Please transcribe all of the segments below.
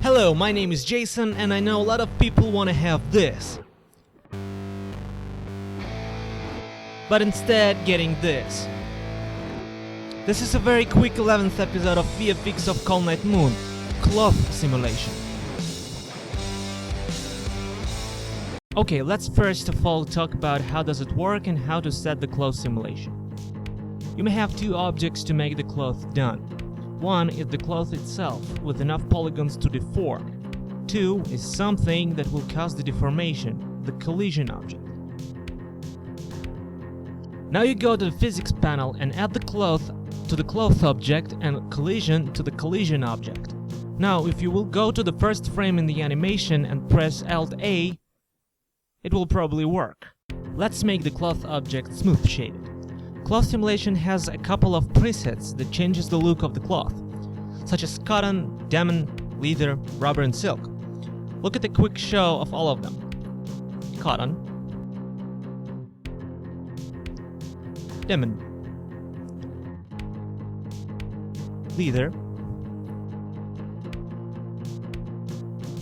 Hello, my name is Jason and I know a lot of people want to have this, but instead getting this. This is a very quick 11th episode of VFX of Cold Night Moon, Cloth Simulation. Okay, let's first of all talk about how does it work and how to set the cloth simulation. You may have two objects to make the cloth done. One is the cloth itself, with enough polygons to deform. Two is something that will cause the deformation, the collision object. Now you go to the physics panel and add the cloth to the cloth object and collision to the collision object. Now if you will go to the first frame in the animation and press Alt-A, it will probably work. Let's make the cloth object smooth shaded. Cloth simulation has a couple of presets that changes the look of the cloth, such as cotton, denim, leather, rubber and silk. Look at a quick show of all of them. Cotton, denim, leather,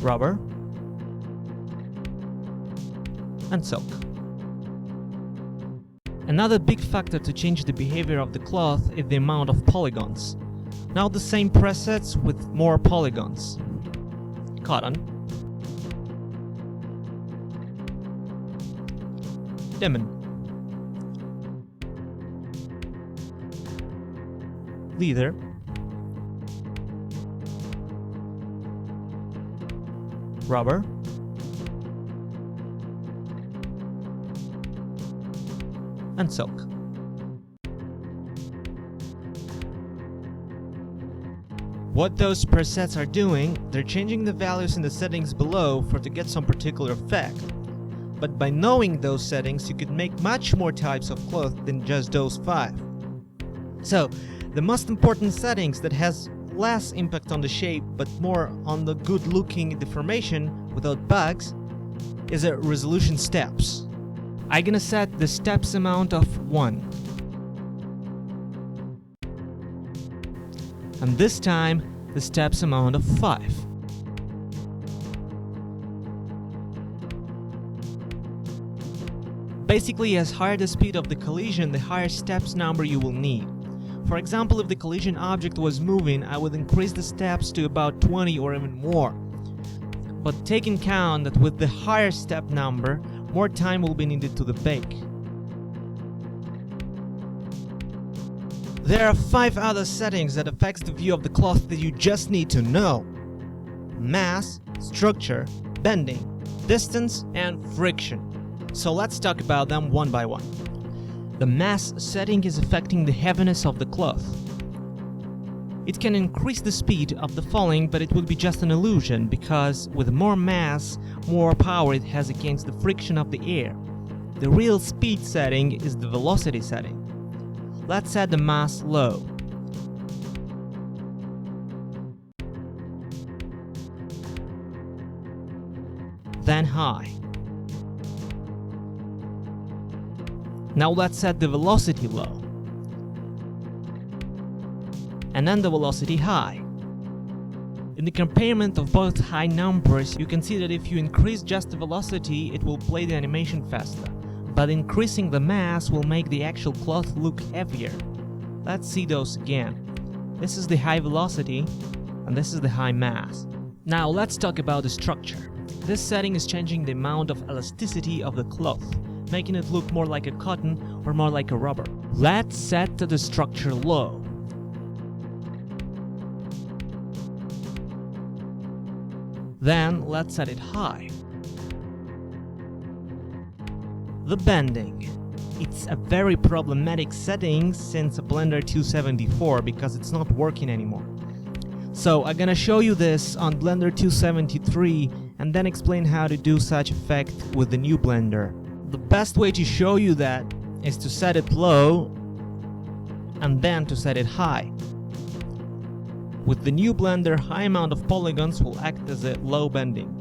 rubber and silk. Another big factor to change the behavior of the cloth is the amount of polygons. Now the same presets with more polygons. Cotton, denim, leather, rubber, and silk. What those presets are doing, they're changing the values in the settings below to get some particular effect. But by knowing those settings, you could make much more types of cloth than just those 5. So, the most important settings that has less impact on the shape but more on the good looking deformation without bugs is a resolution steps. I'm gonna set the steps amount of 1. And this time, the steps amount of 5. Basically, as higher the speed of the collision, the higher steps number you will need. For example, if the collision object was moving, I would increase the steps to about 20 or even more. But take in count that with the higher step number, more time will be needed to the bake. There are 5 other settings that affects the view of the cloth that you just need to know. Mass, structure, bending, distance, and friction. So let's talk about them one by one. The mass setting is affecting the heaviness of the cloth. It can increase the speed of the falling, but it will be just an illusion, because with more mass, more power it has against the friction of the air. The real speed setting is the velocity setting. Let's set the mass low. Then high. Now let's set the velocity low. And then the velocity high. In the comparison of both high numbers, you can see that if you increase just the velocity, it will play the animation faster, but increasing the mass will make the actual cloth look heavier. Let's see those again. This is the high velocity, and this is the high mass. Now let's talk about the structure. This setting is changing the amount of elasticity of the cloth, making it look more like a cotton or more like a rubber. Let's set the structure low. Then let's set it high. The bending. It's a very problematic setting since a Blender 274 because it's not working anymore. So I'm gonna show you this on Blender 273 and then explain how to do such effect with the new Blender. The best way to show you that is to set it low and then to set it high. With the new Blender, high amount of polygons will act as a low bending.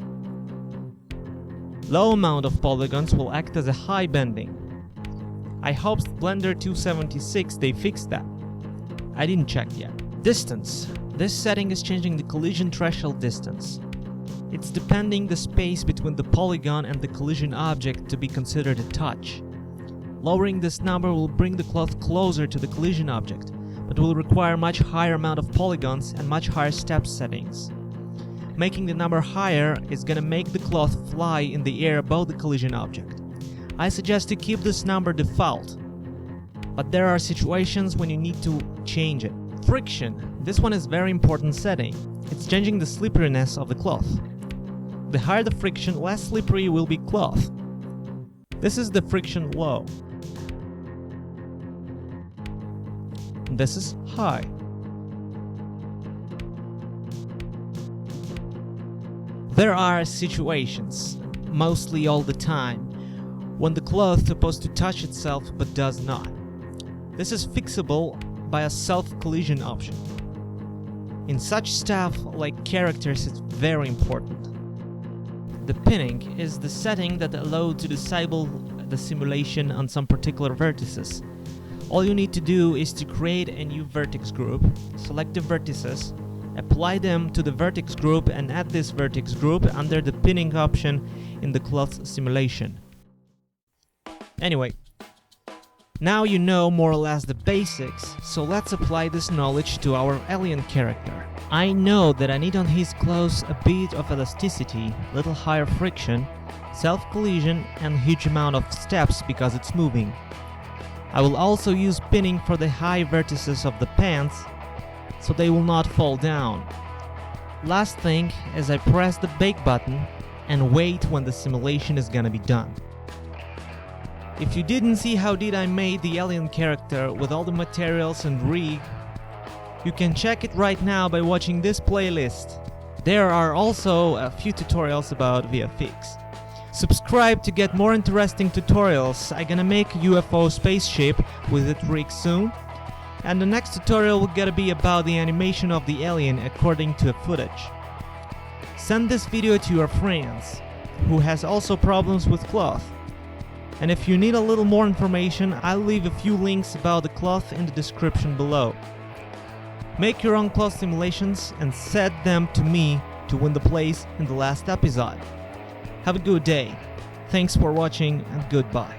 Low amount of polygons will act as a high bending. I hope Blender 276 they fixed that. I didn't check yet. Distance. This setting is changing the collision threshold distance. It's depending the space between the polygon and the collision object to be considered a touch. Lowering this number will bring the cloth closer to the collision object, but will require much higher amount of polygons and much higher step settings. Making the number higher is gonna make the cloth fly in the air above the collision object. I suggest to keep this number default, but there are situations when you need to change it. Friction. This one is very important setting. It's changing the slipperiness of the cloth. The higher the friction, less slippery will be cloth. This is the friction low. This is high. There are situations, mostly all the time, when the cloth is supposed to touch itself but does not. This is fixable by a self-collision option. In such stuff like characters, it's very important. The pinning is the setting that allows to disable the simulation on some particular vertices. All you need to do is to create a new vertex group, select the vertices, apply them to the vertex group and add this vertex group under the pinning option in the cloth simulation. Anyway, now you know more or less the basics, so let's apply this knowledge to our alien character. I know that I need on his clothes a bit of elasticity, little higher friction, self-collision and huge amount of steps because it's moving. I will also use pinning for the high vertices of the pants, so they will not fall down. Last thing is I press the bake button and wait when the simulation is gonna be done. If you didn't see how I made the alien character with all the materials and rig, you can check it right now by watching this playlist. There are also a few tutorials about VFX. Subscribe to get more interesting tutorials. I'm gonna make a UFO spaceship with it rig soon. And the next tutorial will gonna be about the animation of the alien according to the footage. Send this video to your friends who has also problems with cloth. And if you need a little more information, I'll leave a few links about the cloth in the description below. Make your own cloth simulations and set them to me to win the place in the last episode. Have a good day. Thanks for watching and goodbye.